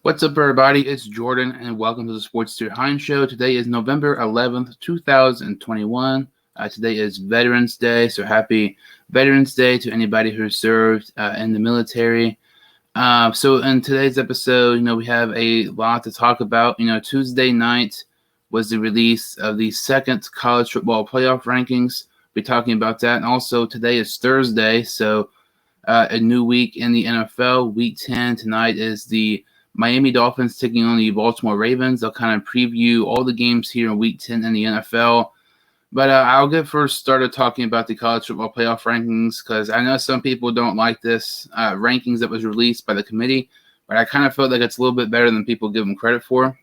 What's up, everybody? It's Jordan, and welcome to the Sports Tier Hine Show. Today is November 11th, 2021. Today is Veterans Day, so happy Veterans Day to anybody who served in the military. So in today's episode, we have a lot to talk about. Tuesday night was the release of the second college football playoff rankings. We'll be talking about that. And also, today is Thursday, so a new week in the NFL. Week 10 tonight is the Miami Dolphins taking on the Baltimore Ravens. I'll kind of preview all the games here in Week 10 in the NFL. But I'll get first started talking about the college football playoff rankings because I know some people don't like this rankings that was released by the committee, but I kind of felt like it's a little bit better than people give them credit for.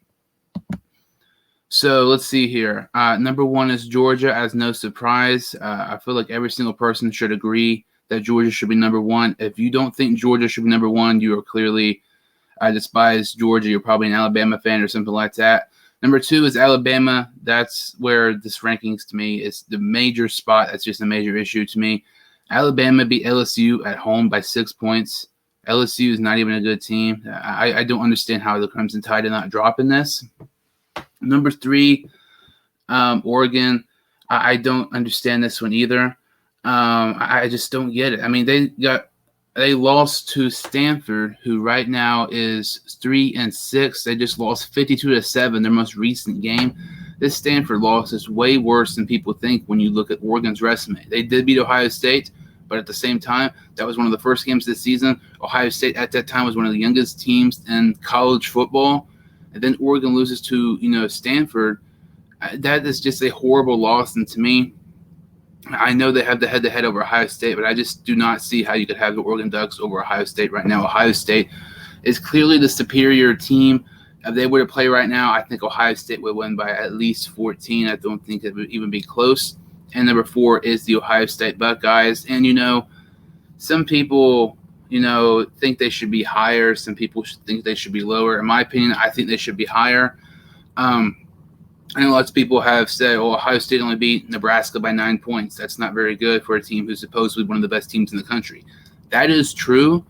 So let's see here. Number one is Georgia, as no surprise. I feel like every single person should agree that Georgia should be number one. If you don't think Georgia should be number one, you are clearly I despise Georgia. You're probably an Alabama fan or something like that. Number two is Alabama. That's where this rankings to me is the major spot. That's just a major issue to me. Alabama beat LSU at home by 6 points. LSU is not even a good team. I don't understand how the Crimson Tide did not drop in this. Number three, Oregon. I don't understand this one either. I just don't get it. I mean, they lost to Stanford, who right now is 3-6. They just lost 52-7, their most recent game. This Stanford loss is way worse than people think when you look at Oregon's resume. They did beat Ohio State, but at the same time, that was one of the first games this season. Ohio State at that time was one of the youngest teams in college football. And then Oregon loses to, Stanford. That is just a horrible loss. And to me, I know they have the head-to-head over Ohio State, but I just do not see how you could have the Oregon Ducks over Ohio State right now. Ohio State is clearly the superior team. If they were to play right now, I think Ohio State would win by at least 14. I don't think it would even be close. And number four is the Ohio State Buckeyes. And, some people, think they should be higher. Some people think they should be lower. In my opinion, I think they should be higher. I know lots of people have said, Ohio State only beat Nebraska by 9 points. That's not very good for a team who's supposedly one of the best teams in the country. That is true,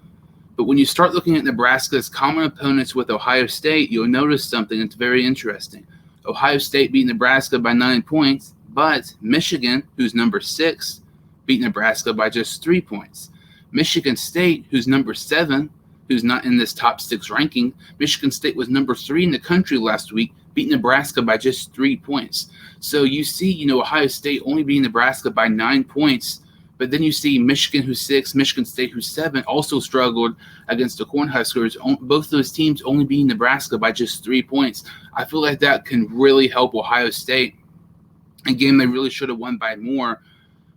but when you start looking at Nebraska's common opponents with Ohio State, you'll notice something that's very interesting. Ohio State beat Nebraska by 9 points, but Michigan, who's number 6, beat Nebraska by just 3 points. Michigan State, who's number 7, who's not in this top 6 ranking, Michigan State was number 3 in the country last week, beat Nebraska by just 3 points. So you see, Ohio State only beating Nebraska by 9 points, but then you see Michigan, who's 6, Michigan State, who's 7, also struggled against the Cornhuskers. Both those teams only beating Nebraska by just 3 points. I feel like that can really help Ohio State. A game they really should have won by more,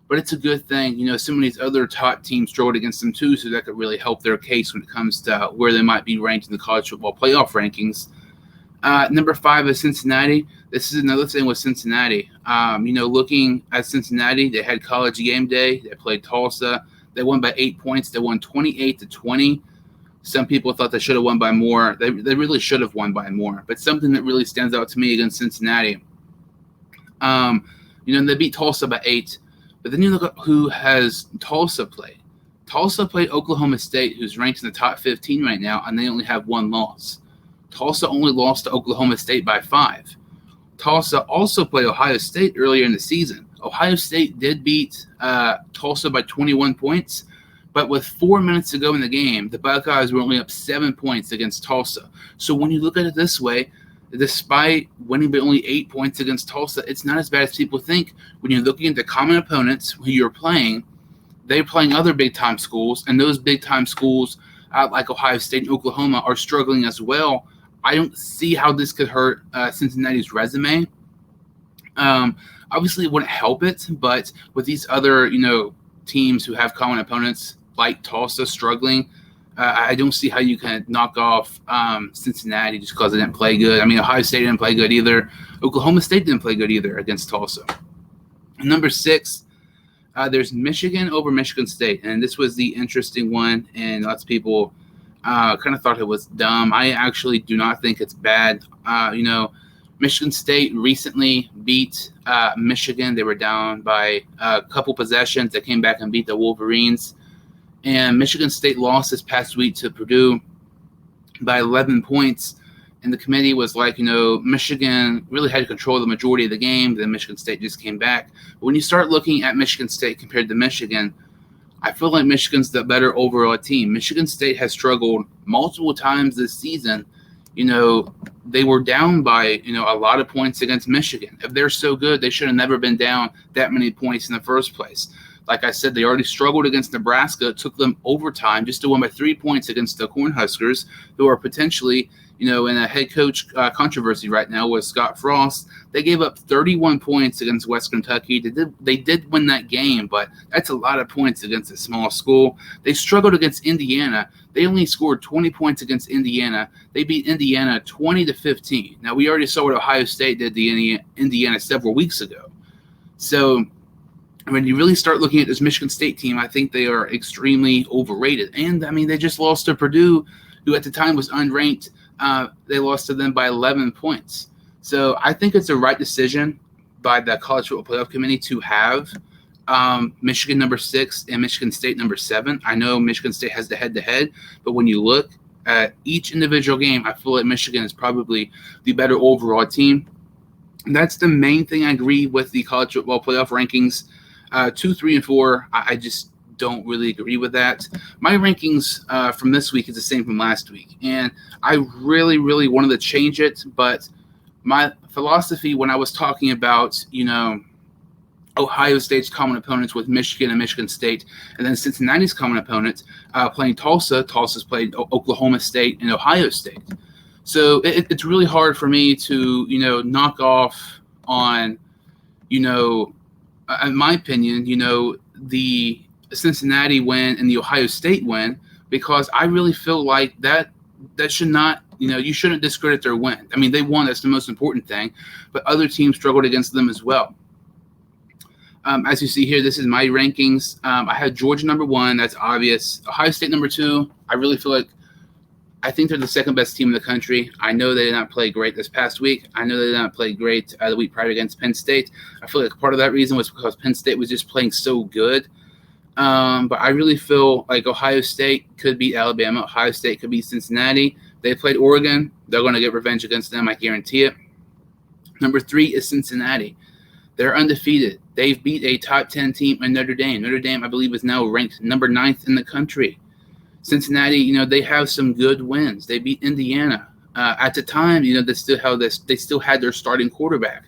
but it's a good thing. Some of these other top teams struggled against them too, so that could really help their case when it comes to where they might be ranked in the college football playoff rankings. Number 5 is Cincinnati. This is another thing with Cincinnati. Looking at Cincinnati, they had college game day. They played Tulsa. They won by 8 points. They won 28-20. Some people thought they should have won by more. They really should have won by more. But something that really stands out to me against Cincinnati, they beat Tulsa by 8. But then you look at who has Tulsa played. Tulsa played Oklahoma State, who's ranked in the top 15 right now, and they only have 1 loss. Tulsa only lost to Oklahoma State by 5. Tulsa also played Ohio State earlier in the season. Ohio State did beat Tulsa by 21 points, but with 4 minutes to go in the game, the Buckeyes were only up 7 points against Tulsa. So when you look at it this way, despite winning by only 8 points against Tulsa, it's not as bad as people think. When you're looking at the common opponents who you're playing, they're playing other big-time schools, and those big-time schools like Ohio State and Oklahoma are struggling as well. I don't see how this could hurt Cincinnati's resume. Obviously, it wouldn't help it, but with these other, teams who have common opponents like Tulsa struggling, I don't see how you can knock off Cincinnati just because they didn't play good. I mean, Ohio State didn't play good either. Oklahoma State didn't play good either against Tulsa. Number 6, there's Michigan over Michigan State, and this was the interesting one, and lots of people kind of thought it was dumb. I actually do not think it's bad. Michigan State recently beat Michigan. They were down by a couple possessions. They came back and beat the Wolverines. And Michigan State lost this past week to Purdue. by 11 points. And the committee was like, Michigan really had to control the majority of the game. Then Michigan State just came back. But when you start looking at Michigan State compared to Michigan, I feel like Michigan's the better overall team. Michigan State has struggled multiple times this season. They were down by, a lot of points against Michigan. If they're so good, they should have never been down that many points in the first place. Like I said, they already struggled against Nebraska. It took them overtime just to win by 3 points against the Cornhuskers, who are potentially, in a head coach controversy right now with Scott Frost. They gave up 31 points against West Kentucky. They did win that game, but that's a lot of points against a small school. They struggled against Indiana. They only scored 20 points against Indiana. They beat Indiana 20-15. Now, we already saw what Ohio State did to Indiana several weeks ago. So when you really start looking at this Michigan State team, I think they are extremely overrated. And, they just lost to Purdue, who at the time was unranked. They lost to them by 11 points. So I think it's the right decision by the College Football Playoff Committee to have Michigan number 6 and Michigan State number 7. I know Michigan State has the head-to-head, but when you look at each individual game, I feel like Michigan is probably the better overall team. And that's the main thing I agree with the College Football Playoff Rankings. 2, 3, and 4, I just don't really agree with that. My rankings from this week is the same from last week, and I really, really wanted to change it, but my philosophy when I was talking about, Ohio State's common opponents with Michigan and Michigan State, and then Cincinnati's common opponent playing Tulsa. Tulsa's played Oklahoma State and Ohio State. So it's really hard for me to, knock off on, in my opinion, the Cincinnati win and the Ohio State win, because I really feel like that should not, you shouldn't discredit their win. They won. That's the most important thing. But other teams struggled against them as well. As you see here, this is my rankings. I had Georgia number 1. That's obvious. Ohio State number 2. I think they're the second best team in the country. I know they did not play great this past week. I know they did not play great the week prior against Penn State. I feel like part of that reason was because Penn State was just playing so good. But I really feel like Ohio State could beat Alabama. Ohio State could beat Cincinnati. They played Oregon. They're going to get revenge against them. I guarantee it. Number 3 is Cincinnati. They're undefeated. They've beat a top 10 team in Notre Dame. Notre Dame, I believe, is now ranked number 9th in the country. Cincinnati, they have some good wins. They beat Indiana. At the time, they still had their starting quarterback.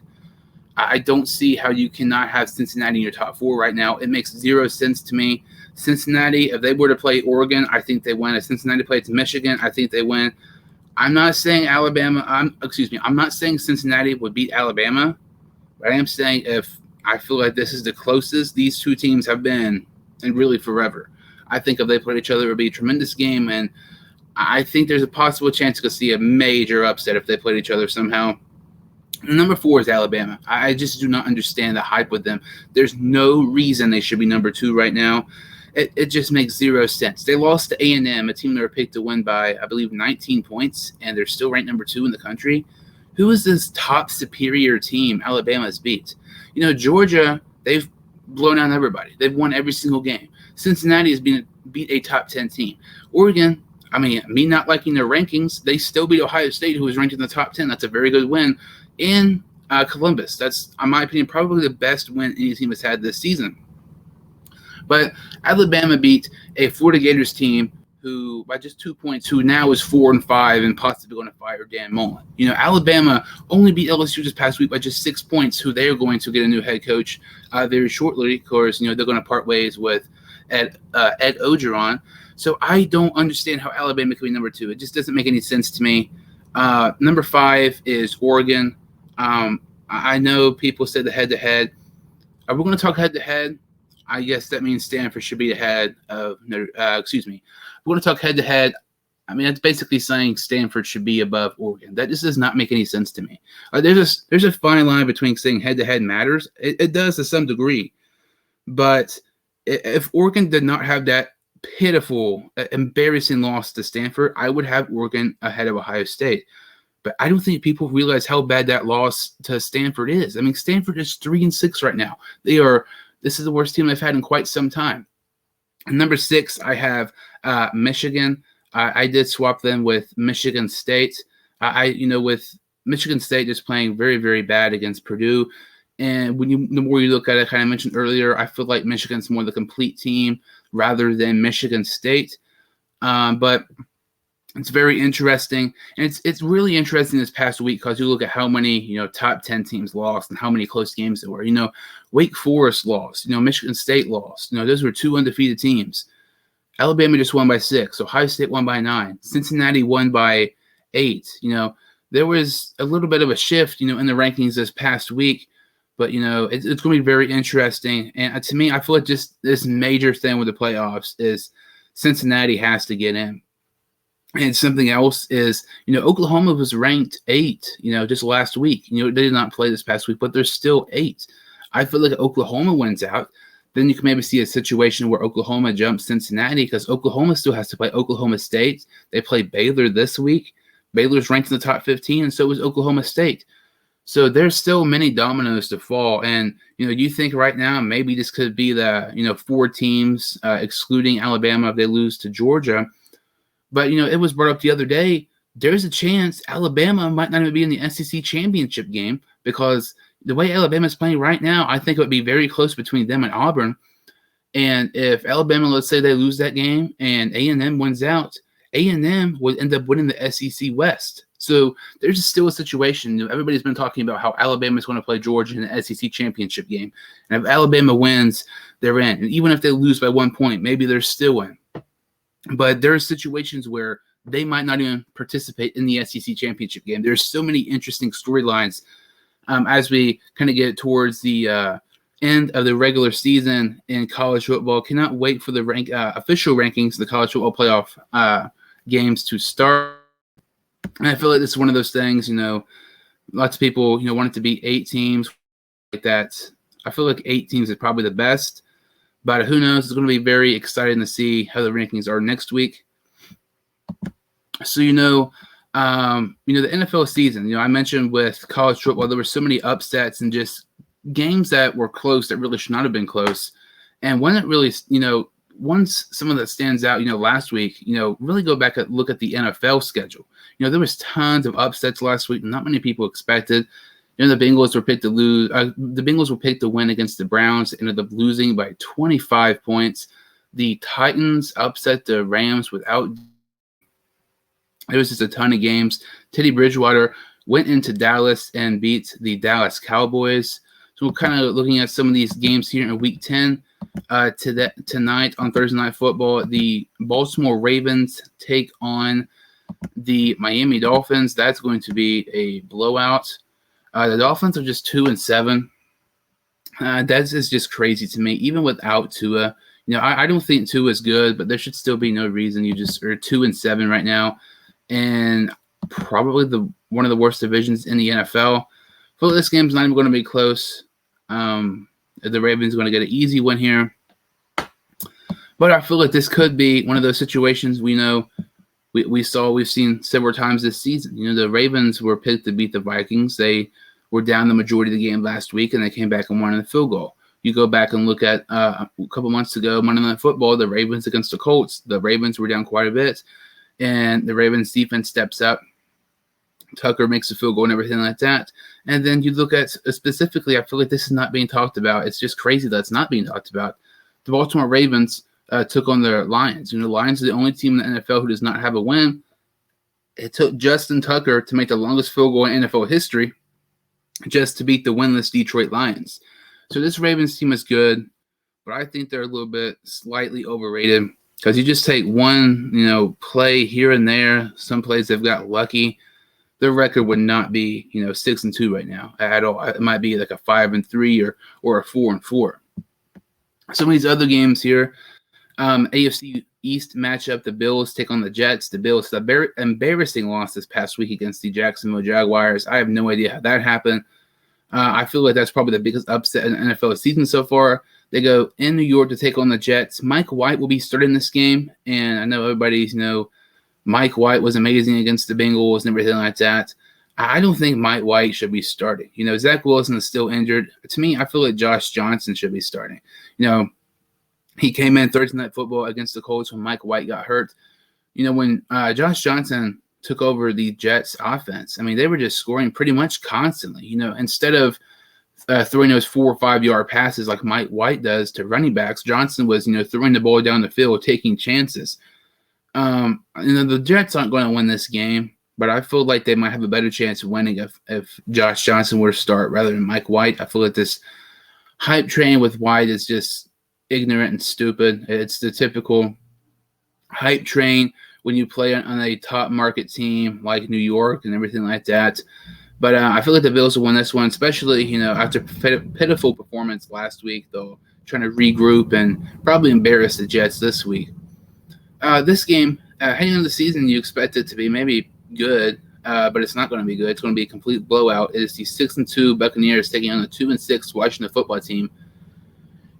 I don't see how you cannot have Cincinnati in your top 4 right now. It makes zero sense to me. Cincinnati, if they were to play Oregon, I think they win. If Cincinnati played to Michigan, I think they win. I'm not saying I'm not saying Cincinnati would beat Alabama, but I am saying if I feel like this is the closest these two teams have been in really forever. I think if they played each other, it would be a tremendous game, and I think there's a possible chance to see a major upset if they played each other somehow. Number 4 is Alabama. I just do not understand the hype with them. There's no reason they should be number 2 right now. It just makes zero sense. They lost to A&M, a team they were picked to win by, I believe, 19 points, and they're still ranked number 2 in the country. Who is this top superior team Alabama's beat? Georgia, they've blown out everybody. They've won every single game. Cincinnati has beat a top 10 team. Oregon, me not liking their rankings, they still beat Ohio State, who was ranked in the top 10. That's a very good win. In Columbus, that's, in my opinion, probably the best win any team has had this season. But Alabama beat a Florida Gators team who, by just 2 points, who now is 4-5 and possibly going to fire Dan Mullen. Alabama only beat LSU this past week by just 6 points, who they are going to get a new head coach very shortly. Of course, they're going to part ways with Ed Orgeron. So I don't understand how Alabama could be number 2. It just doesn't make any sense to me. Number 5 is Oregon. I know people said the head-to-head. Are we going to talk head-to-head? I guess that means Stanford should be ahead of We're going to talk head-to-head. That's basically saying Stanford should be above Oregon. That just does not make any sense to me. There's a fine line between saying head-to-head matters. It does to some degree. But if Oregon did not have that pitiful, embarrassing loss to Stanford, I would have Oregon ahead of Ohio State. But I don't think people realize how bad that loss to Stanford is. Stanford is 3-6 right now. This is the worst team they've had in quite some time. And number 6, I have Michigan. I did swap them with Michigan State. With Michigan State just playing very, very bad against Purdue. And the more you look at it, kind of mentioned earlier, I feel like Michigan's more the complete team rather than Michigan State. But it's very interesting, and it's really interesting this past week because you look at how many top 10 teams lost and how many close games there were. Wake Forest lost. Michigan State lost. Those were 2 undefeated teams. Alabama just won by 6. Ohio State won by 9. Cincinnati won by 8. There was a little bit of a shift, in the rankings this past week. But, it's going to be very interesting. And to me, I feel like just this major thing with the playoffs is Cincinnati has to get in. And something else is, Oklahoma was ranked 8, just last week. They did not play this past week, but they're still 8. I feel like Oklahoma wins out. Then you can maybe see a situation where Oklahoma jumps Cincinnati because Oklahoma still has to play Oklahoma State. They play Baylor this week. Baylor's ranked in the top 15, and so is Oklahoma State. So there's still many dominoes to fall. And, you think right now maybe this could be the, 4 teams, excluding Alabama if they lose to Georgia. But, it was brought up the other day, there's a chance Alabama might not even be in the SEC championship game because the way Alabama is playing right now, I think it would be very close between them and Auburn. And if Alabama, let's say they lose that game and A&M wins out, A&M would end up winning the SEC West. So there's still a situation. Everybody's been talking about how Alabama is going to play Georgia in the SEC championship game. And if Alabama wins, they're in. And even if they lose by 1 point, maybe they're still in. But there are situations where they might not even participate in the SEC championship game. There's so many interesting storylines as we kind of get towards the end of the regular season in college football. Cannot wait for the official rankings, the college football playoff games to start. And I feel like this is one of those things, lots of people, want it to be 8 teams like that. I feel like 8 teams is probably the best, but who knows? It's going to be very exciting to see how the rankings are next week. So, the NFL season, I mentioned with college football, there were so many upsets and just games that were close that really should not have been close. And when it really, once some of that stands out, last week, really go back and look at the NFL schedule. There was tons of upsets last week. Not many people expected. The Bengals were picked to lose. The Bengals were picked to win against the Browns. Ended up losing by 25 points. The Titans upset the Rams without. It was just a ton of games. Teddy Bridgewater went into Dallas and beat the Dallas Cowboys. So we're kind of looking at some of these games here in Week 10. Tonight on Thursday Night Football, the Baltimore Ravens take on the Miami Dolphins. That's going to be a blowout. The Dolphins are just 2-7. That is just crazy to me. Even without Tua, I don't think Tua is good, but there should still be no reason you just are 2-7 right now, and probably one of the worst divisions in the NFL. Well, this game's not even going to be close. The Ravens are going to get an easy win here. But I feel like this could be one of those situations we've seen several times this season. The Ravens were picked to beat the Vikings. They were down the majority of the game last week, and they came back and won in the field goal. You go back and look at a couple months ago, Monday Night Football, the Ravens against the Colts. The Ravens were down quite a bit, and the Ravens defense steps up. Tucker makes a field goal and everything like that. And then you look at specifically, I feel like this is not being talked about. It's just crazy that it's not being talked about. The Baltimore Ravens took on the Lions. The Lions are the only team in the NFL who does not have a win. It took Justin Tucker to make the longest field goal in NFL history just to beat the winless Detroit Lions. So this Ravens team is good, but I think they're a little bit slightly overrated because you just take one, play here and there. Some plays they've got lucky. Their record would not be, 6-2 right now at all. It might be like a 5-3 or a 4-4. Some of these other games here, AFC East matchup, the Bills take on the Jets. The Bills, the embarrassing loss this past week against the Jacksonville Jaguars. I have no idea how that happened. I feel like that's probably the biggest upset in the NFL season so far. They go in New York to take on the Jets. Mike White will be starting this game, and I know everybody's, Mike White was amazing against the Bengals and everything like that. I don't think Mike White should be starting. Zach Wilson is still injured. To me, I feel like Josh Johnson should be starting. He came in Thursday Night Football against the Colts when Mike White got hurt. When Josh Johnson took over the Jets offense, I mean, they were just scoring pretty much constantly. Instead of throwing those 4 or 5 yard passes like Mike White does to running backs, Johnson was, throwing the ball down the field, taking chances. The Jets aren't going to win this game, but I feel like they might have a better chance of winning if Josh Johnson were to start rather than Mike White. I feel like this hype train with White is just ignorant and stupid. It's the typical hype train when you play on a top market team like New York and everything like that. But I feel like the Bills will win this one, especially, after pitiful performance last week, though, trying to regroup and probably embarrass the Jets this week. This game, heading into the season, you expect it to be maybe good, but it's not going to be good. It's going to be a complete blowout. It is the 6-2 Buccaneers taking on the 2-6 Washington football team.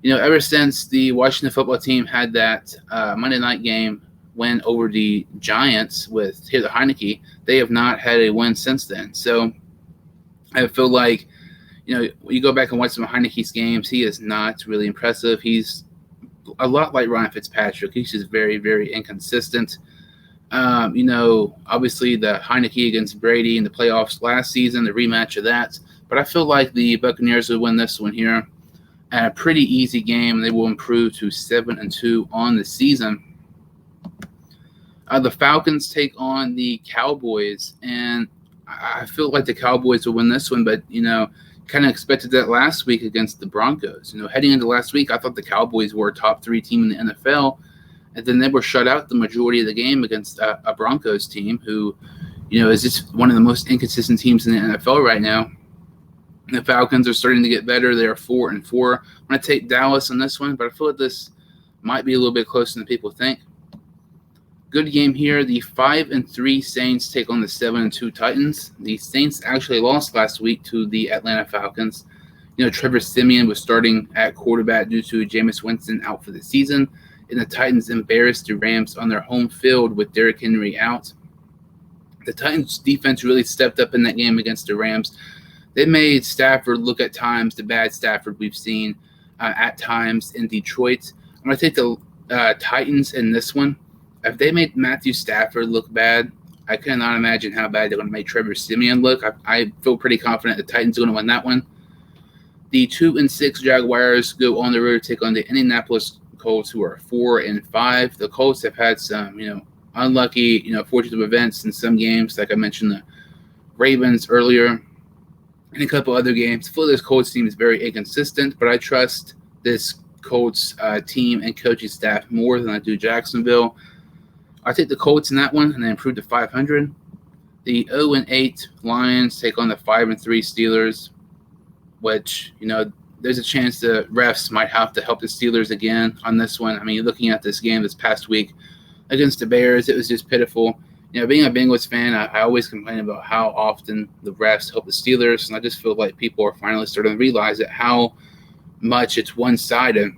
Ever since the Washington football team had that Monday night game win over the Giants with Taylor Heineke, they have not had a win since then. So I feel like, when you go back and watch some of Heineke's games, he is not really impressive. He's a lot like Ryan Fitzpatrick. He's just very, very inconsistent. Obviously the Heineke against Brady in the playoffs last season, the rematch of that. But I feel like the Buccaneers will win this one here. A pretty easy game. They will improve to 7-2 on the season. The Falcons take on the Cowboys, and I feel like the Cowboys will win this one, but, kind of expected that last week against the Broncos. Heading into last week, I thought the Cowboys were a top 3 team in the NFL, and then they were shut out the majority of the game against a Broncos team who, is just one of the most inconsistent teams in the NFL right now. The Falcons are starting to get better. They are 4-4. I'm going to take Dallas on this one, but I feel like this might be a little bit closer than people think. Good game here. The 5-3 Saints take on the 7-2 Titans. The Saints actually lost last week to the Atlanta Falcons. Trevor Siemian was starting at quarterback due to Jameis Winston out for the season, and the Titans embarrassed the Rams on their home field with Derrick Henry out. The Titans defense really stepped up in that game against the Rams. They made Stafford look at times the bad Stafford we've seen at times in Detroit. I'm going to take the Titans in this one. If they made Matthew Stafford look bad, I cannot imagine how bad they're going to make Trevor Siemian look. I feel pretty confident the Titans are going to win that one. The 2-6 Jaguars go on the road to take on the Indianapolis Colts, who are 4-5. The Colts have had some, unlucky, fortunate events in some games, like I mentioned the Ravens earlier, and a couple other games. I feel this Colts team is very inconsistent, but I trust this Colts team and coaching staff more than I do Jacksonville. I take the Colts in that one and then improve to 500. The 0-8 Lions take on the 5-3 Steelers, which, there's a chance the refs might have to help the Steelers again on this one. I mean, looking at this game this past week against the Bears, it was just pitiful. Being a Bengals fan, I always complain about how often the refs help the Steelers, and I just feel like people are finally starting to realize how much it's one-sided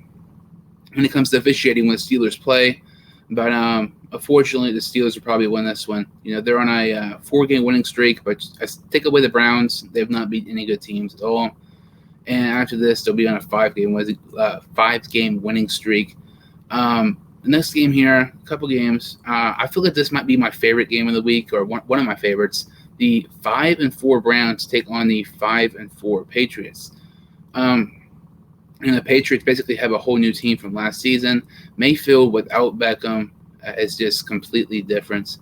when it comes to officiating when the Steelers play. But unfortunately, the Steelers will probably win this one. They're on a 4-game winning streak, but I take away the Browns. They have not beat any good teams at all. And after this, they'll be on a 5-game winning streak. The next game here, a couple games. I feel like this might be my favorite game of the week, or one of my favorites. The 5-4 Browns take on the 5-4 Patriots. And the Patriots basically have a whole new team from last season. Mayfield without Beckham is just completely different.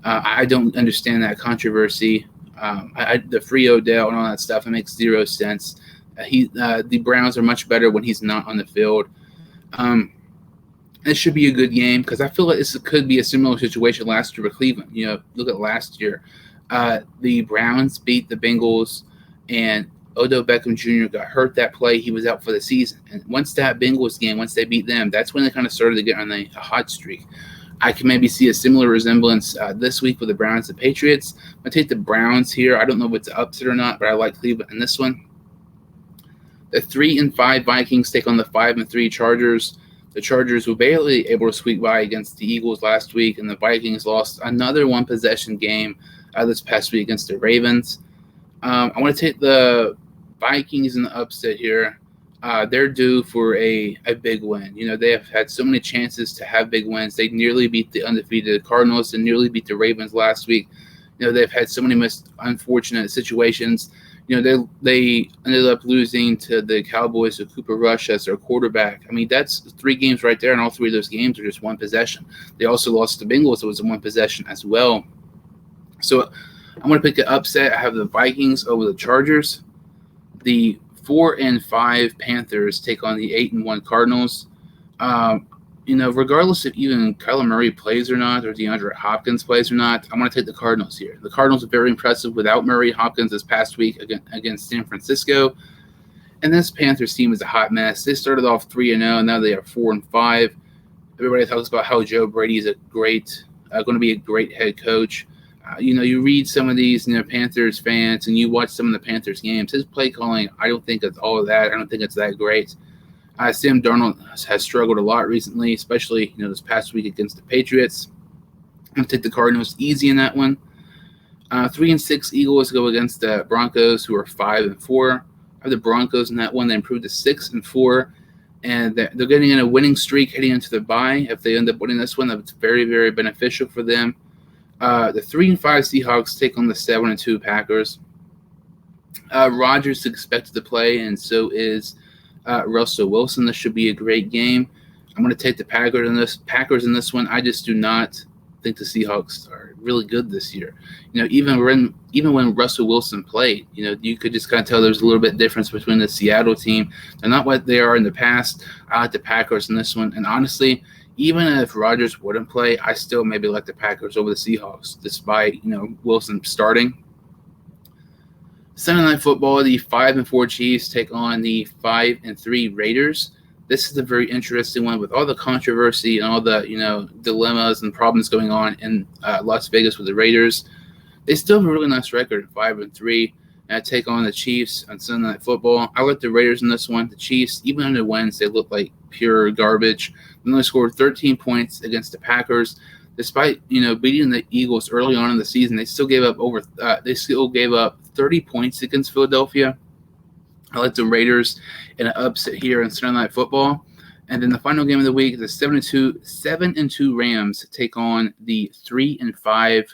I don't understand that controversy. The free Odell and all that stuff, it makes zero sense. The Browns are much better when he's not on the field. It should be a good game because I feel like this could be a similar situation last year with Cleveland. Look at last year. The Browns beat the Bengals, and Odell Beckham Jr. got hurt that play. He was out for the season. And once that Bengals game, once they beat them, that's when they kind of started to get on a hot streak. I can maybe see a similar resemblance this week with the Browns and Patriots. I'm going to take the Browns here. I don't know if it's an upset or not, but I like Cleveland in this one. The 3-5 Vikings take on the 5-3 Chargers. The Chargers were barely able to squeak by against the Eagles last week, and the Vikings lost another one-possession game this past week against the Ravens. I want to take the Vikings in the upset here. they're due for a big win. They have had so many chances to have big wins. They nearly beat the undefeated Cardinals and nearly beat the Ravens last week. They've had so many unfortunate situations. They ended up losing to the Cowboys with Cooper Rush as their quarterback. I mean, that's 3 games right there, and all 3 of those games are just one possession. They also lost to the Bengals. It was a one possession as well. So I'm going to pick an upset. I have the Vikings over the Chargers. The 4-5 Panthers take on the 8-1 Cardinals. Regardless if even Kyler Murray plays or not, or DeAndre Hopkins plays or not, I'm going to take the Cardinals here. The Cardinals are very impressive without Murray Hopkins this past week against San Francisco. And this Panthers team is a hot mess. They started off 3-0, now they are 4-5. Everybody talks about how Joe Brady is going to be a great head coach. You read some of these, Panthers fans, and you watch some of the Panthers games. His play calling, I don't think it's all of that. I don't think it's that great. Sam Darnold has struggled a lot recently, especially this past week against the Patriots. I'm going to take the Cardinals easy in that one. 3-6 Eagles go against the Broncos, who are 5-4. I have the Broncos in that one. They improved to 6-4, and they're getting in a winning streak heading into the bye. If they end up winning this one, that's very, very beneficial for them. The 3-5 Seahawks take on the 7-2 Packers. Rodgers is expected to play, and so is Russell Wilson. This should be a great game. I'm going to take the Packers in this one. I just do not think the Seahawks are really good this year. Even when Russell Wilson played, you could just kind of tell there's a little bit difference between the Seattle team. They're not what they are in the past. I like the Packers in this one, and honestly, even if Rodgers wouldn't play, I still maybe like the Packers over the Seahawks, despite Wilson starting. Sunday Night Football, the 5-4 Chiefs take on the 5-3 Raiders. This is a very interesting one with all the controversy and all the dilemmas and problems going on in Las Vegas with the Raiders. They still have a really nice record, 5-3. And take on the Chiefs on Sunday Night Football. I like the Raiders in this one. The Chiefs, even under wins, they look like pure garbage. They only scored 13 points against the Packers. Despite beating the Eagles early on in the season, they still gave up 30 points against Philadelphia. I like the Raiders in an upset here on Sunday Night Football. And then the final game of the week, the 7-2 Rams take on the 3-5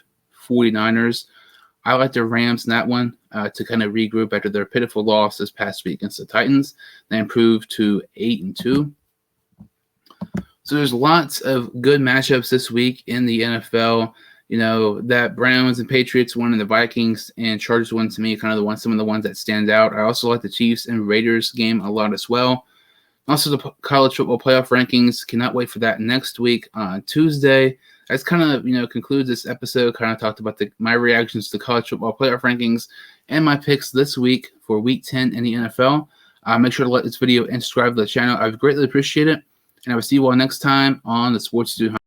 49ers. I like the Rams in that one to kind of regroup after their pitiful loss this past week against the Titans. They improved to 8-2. So there's lots of good matchups this week in the NFL. That Browns and Patriots won, and the Vikings and Chargers won, to me, kind of some of the ones that stand out. I also like the Chiefs and Raiders game a lot as well. Also, the college football playoff rankings. Cannot wait for that next week on Tuesday. That's kind of, concludes this episode. Kind of talked about my reactions to the college football playoff rankings and my picks this week for Week 10 in the NFL. Make sure to like this video and subscribe to the channel. I would greatly appreciate it. And I will see you all next time on the Sports Dude.